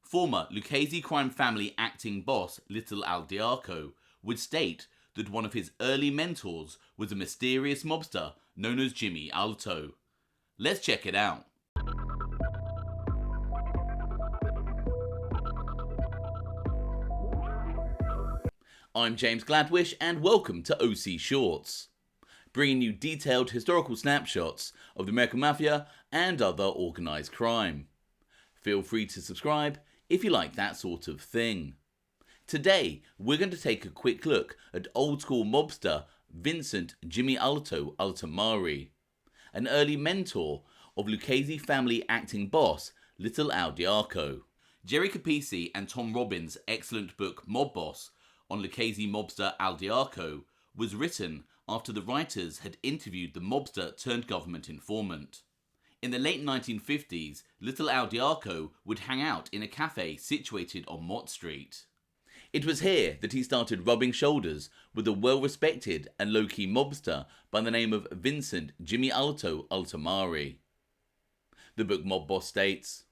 Former Lucchese Crime Family acting boss Little Al Diaco would state that one of his early mentors was a mysterious mobster known as Jimmy Alto. Let's check it out. I'm James Gladwish and welcome to OC Shorts, bringing you detailed historical snapshots of the American Mafia and other organised crime. Feel free to subscribe if you like that sort of thing. Today, we're going to take a quick look at old school mobster Vincent Jimmy Alto Altomari, an early mentor of Lucchese family acting boss Little Al Diaco. Jerry Capisi and Tom Robbins' excellent book Mob Boss on Lucchese mobster Al Diaco was written after the writers had interviewed the mobster turned government informant. In the late 1950s, Little Al Diaco would hang out in a cafe situated on Mott Street. It was here that he started rubbing shoulders with a well-respected and low-key mobster by the name of Vincent Jimmy Alto Altomari. The book Mob Boss states,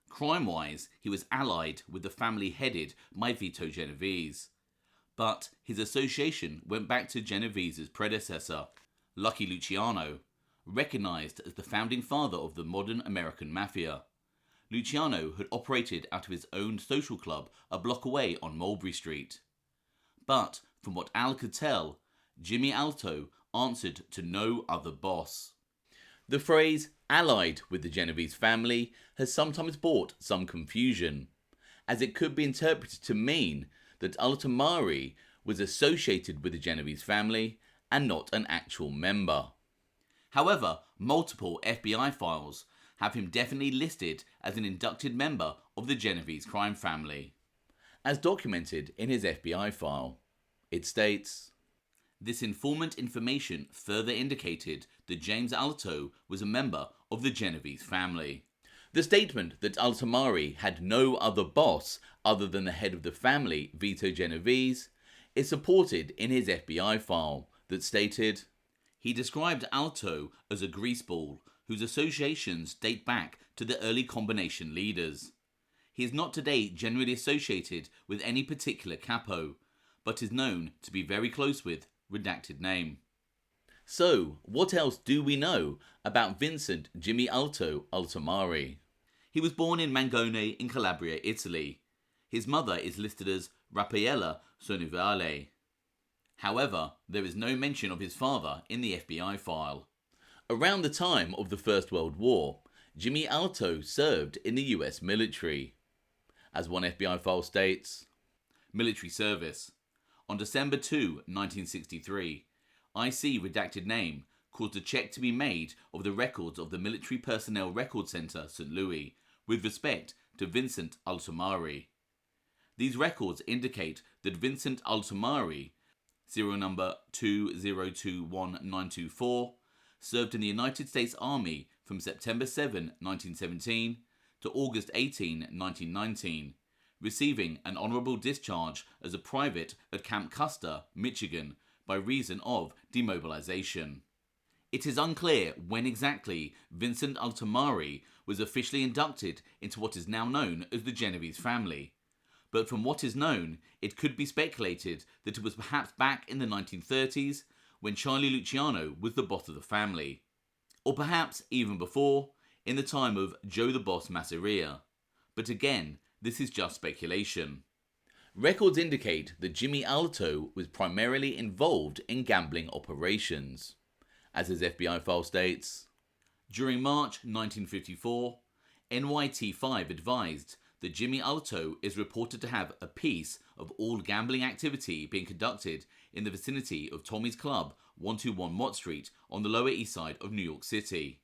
crime-wise, he was allied with the family headed by Vito Genovese, but his association went back to Genovese's predecessor, Lucky Luciano, recognized as the founding father of the modern American Mafia. Luciano had operated out of his own social club a block away on Mulberry Street. But, from what Al could tell, Jimmy Alto answered to no other boss. The phrase allied with the Genovese family has sometimes brought some confusion, as it could be interpreted to mean that Altomari was associated with the Genovese family and not an actual member. However, multiple FBI files have him definitely listed as an inducted member of the Genovese crime family. As documented in his FBI file, it states, this informant information further indicated that James Alto was a member of the Genovese family. The statement that Altomari had no other boss other than the head of the family, Vito Genovese, is supported in his FBI file that stated, he described Alto as a greaseball whose associations date back to the early combination leaders. He is not today generally associated with any particular capo, but is known to be very close with redacted name. So, what else do we know about Vincent Jimmy Alto Altomari? He was born in Mangone in Calabria, Italy. His mother is listed as Raffaella Sonivale. However, there is no mention of his father in the FBI file. Around the time of the First World War, Jimmy Alto served in the US military. As one FBI file states, military service. On December 2, 1963, IC redacted name caused a check to be made of the records of the Military Personnel Record Center, St. Louis, with respect to Vincent Altomari. These records indicate that Vincent Altomari, serial number 2021924, served in the United States Army from September 7, 1917 to August 18, 1919, receiving an honorable discharge as a private at Camp Custer, Michigan, by reason of demobilization. It is unclear when exactly Vincent Altomari was officially inducted into what is now known as the Genovese family, but from what is known, it could be speculated that it was perhaps back in the 1930s when Charlie Luciano was the boss of the family, or perhaps even before, in the time of Joe the Boss Masseria. But again, this is just speculation. Records indicate that Jimmy Alto was primarily involved in gambling operations. As his FBI file states, during March 1954, NYT5 advised that Jimmy Alto is reported to have a piece of all gambling activity being conducted in the vicinity of Tommy's Club, 121 Mott Street on the Lower East Side of New York City.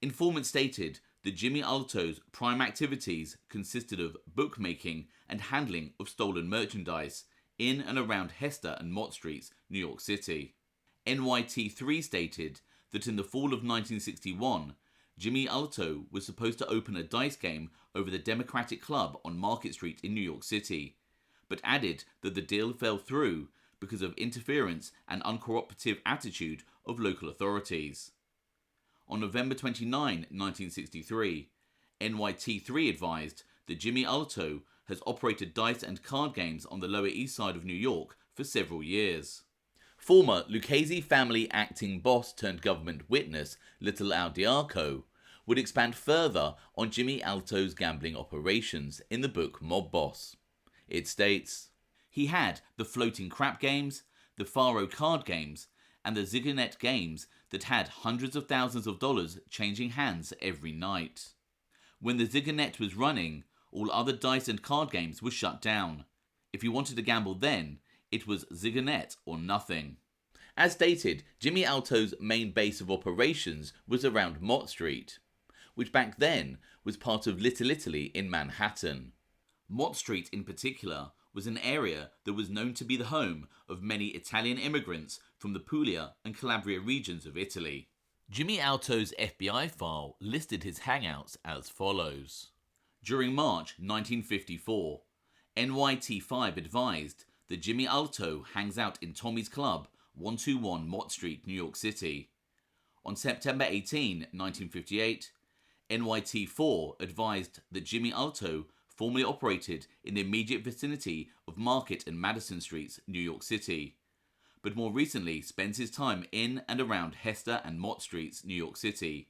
Informants stated that Jimmy Alto's prime activities consisted of bookmaking and handling of stolen merchandise in and around Hester and Mott Streets, New York City. NYT3 stated that in the fall of 1961, Jimmy Alto was supposed to open a dice game over the Democratic Club on Market Street in New York City, but added that the deal fell through because of interference and uncooperative attitude of local authorities. On November 29, 1963, NYT3 advised that Jimmy Alto has operated dice and card games on the Lower East Side of New York for several years. Former Lucchese family acting boss turned government witness Little Al Diarco would expand further on Jimmy Alto's gambling operations in the book Mob Boss. It states, he had the floating crap games, the faro card games, and the Zigonet games that had hundreds of thousands of dollars changing hands every night. When the Zigonet was running, all other dice and card games were shut down. If you wanted to gamble then, it was Zigonet or nothing. As stated, Jimmy Alto's main base of operations was around Mott Street, which back then was part of Little Italy in Manhattan. Mott Street in particular was an area that was known to be the home of many Italian immigrants from the Puglia and Calabria regions of Italy. Jimmy Alto's FBI file listed his hangouts as follows. During March 1954, NYT5 advised that Jimmy Alto hangs out in Tommy's Club, 121 Mott Street, New York City. On September 18, 1958, NYT4 advised that Jimmy Alto formerly operated in the immediate vicinity of Market and Madison Streets, New York City, but more recently spends his time in and around Hester and Mott Streets, New York City,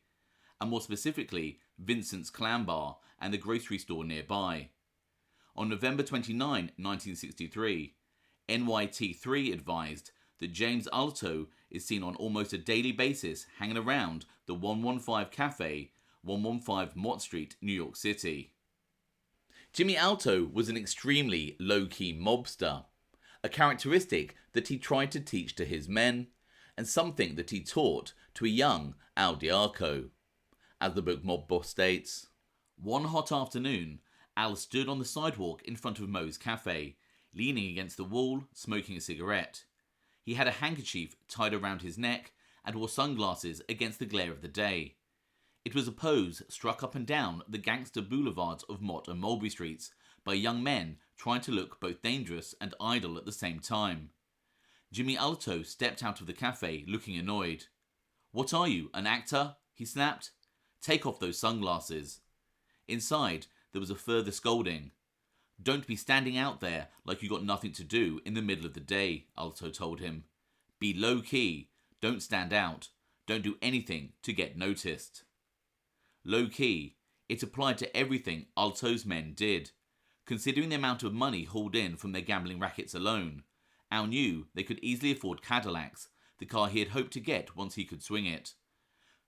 and more specifically Vincent's Clam Bar and the grocery store nearby. On November 29, 1963, NYT3 advised that James Alto is seen on almost a daily basis hanging around the 115 Cafe, 115 Mott Street, New York City. Jimmy Alto was an extremely low-key mobster, a characteristic that he tried to teach to his men, and something that he taught to a young Al Diarco. As the book Mob Boss states, one hot afternoon, Al stood on the sidewalk in front of Moe's Cafe, leaning against the wall, smoking a cigarette. He had a handkerchief tied around his neck and wore sunglasses against the glare of the day. It was a pose struck up and down the gangster boulevards of Mott and Mulberry Streets by young men trying to look both dangerous and idle at the same time. Jimmy Alto stepped out of the cafe looking annoyed. "What are you, an actor?" he snapped. "Take off those sunglasses." Inside, there was a further scolding. "Don't be standing out there like you got nothing to do in the middle of the day," Alto told him. "Be low-key. Don't stand out. Don't do anything to get noticed." Low-key. It applied to everything Alto's men did. Considering the amount of money hauled in from their gambling rackets alone, Al knew they could easily afford Cadillacs, the car he had hoped to get once he could swing it.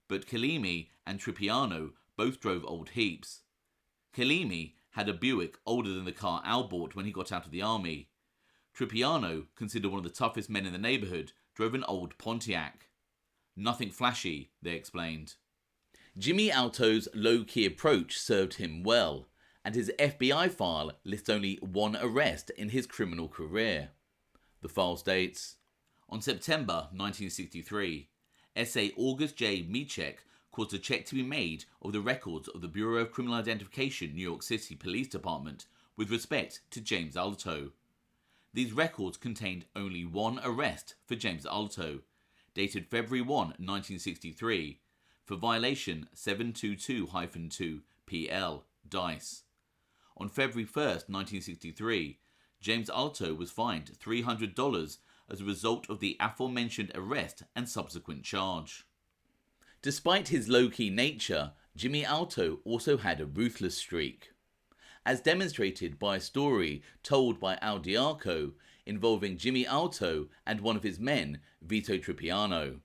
But Kalimi and Tripiano both drove old heaps. Kalimi had a Buick older than the car Al bought when he got out of the army. Tripiano, considered one of the toughest men in the neighborhood, drove an old Pontiac. Nothing flashy, they explained. Jimmy Alto's low-key approach served him well, and his FBI file lists only one arrest in his criminal career. The file states, on September 1963, S.A. August J. Michek caused a check to be made of the records of the Bureau of Criminal Identification New York City Police Department with respect to James Alto. These records contained only one arrest for James Alto, dated February 1, 1963, for violation 722-2 PL, DICE. On February 1st, 1963, James Alto was fined $300 as a result of the aforementioned arrest and subsequent charge. Despite his low-key nature, Jimmy Alto also had a ruthless streak, as demonstrated by a story told by Al Diarco involving Jimmy Alto and one of his men, Vito Tripiano.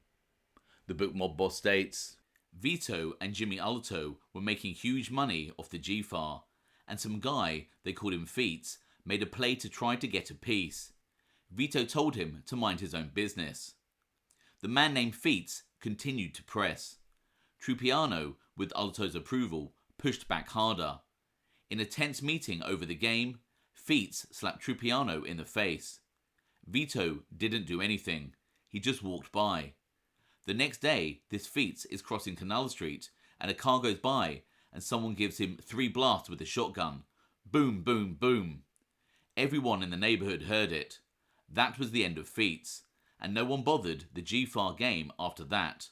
The book Mob Boss states, Vito and Jimmy Alto were making huge money off the G-Far, and some guy, they called him Feets, made a play to try to get a piece. Vito told him to mind his own business. The man named Feets continued to press. Tripiano, with Alto's approval, pushed back harder. In a tense meeting over the game, Feets slapped Tripiano in the face. Vito didn't do anything. He just walked by. The next day, this Feets is crossing Canal Street, and a car goes by, and someone gives him 3 blasts with a shotgun. Boom, boom, boom. Everyone in the neighborhood heard it. That was the end of Feets, and no one bothered the G-Far game after that.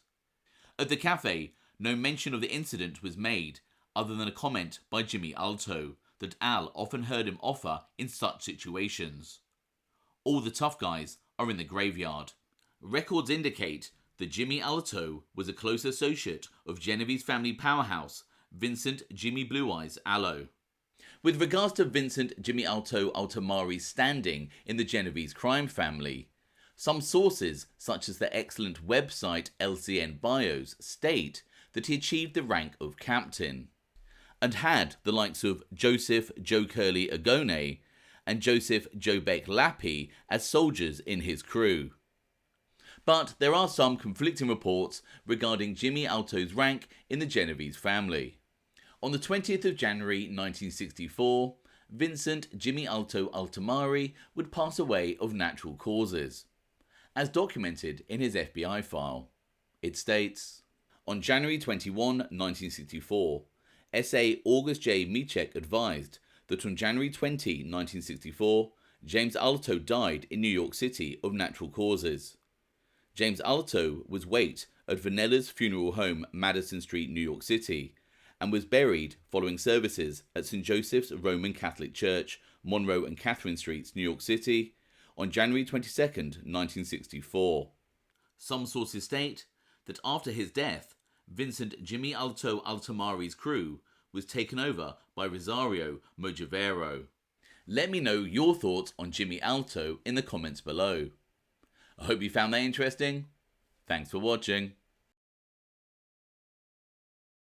At the cafe, no mention of the incident was made, other than a comment by Jimmy Alto, that Al often heard him offer in such situations. All the tough guys are in the graveyard. Records indicate that Jimmy Alto was a close associate of Genovese family powerhouse Vincent Jimmy Blue Eyes Alto. With regards to Vincent Jimmy Alto Altomari's standing in the Genovese crime family, some sources, such as the excellent website LCN Bios, state that he achieved the rank of captain, and had the likes of Joseph Joe Curly Agone and Joseph Joe Beck Lappy as soldiers in his crew. But there are some conflicting reports regarding Jimmy Alto's rank in the Genovese family. On the 20th of January 1964, Vincent Jimmy Alto Altomari would pass away of natural causes, as documented in his FBI file. It states, on January 21, 1964, S.A. August J. Michek advised that on January 20, 1964, James Alto died in New York City of natural causes. James Alto was wait at Vanella's funeral home, Madison Street, New York City, and was buried following services at St. Joseph's Roman Catholic Church, Monroe and Catherine Streets, New York City, on January 22, 1964. Some sources state that after his death, Vincent Jimmy Alto Altomari's crew was taken over by Rosario Mogavero. Let me know your thoughts on Jimmy Alto in the comments below. I hope you found that interesting. Thanks for watching.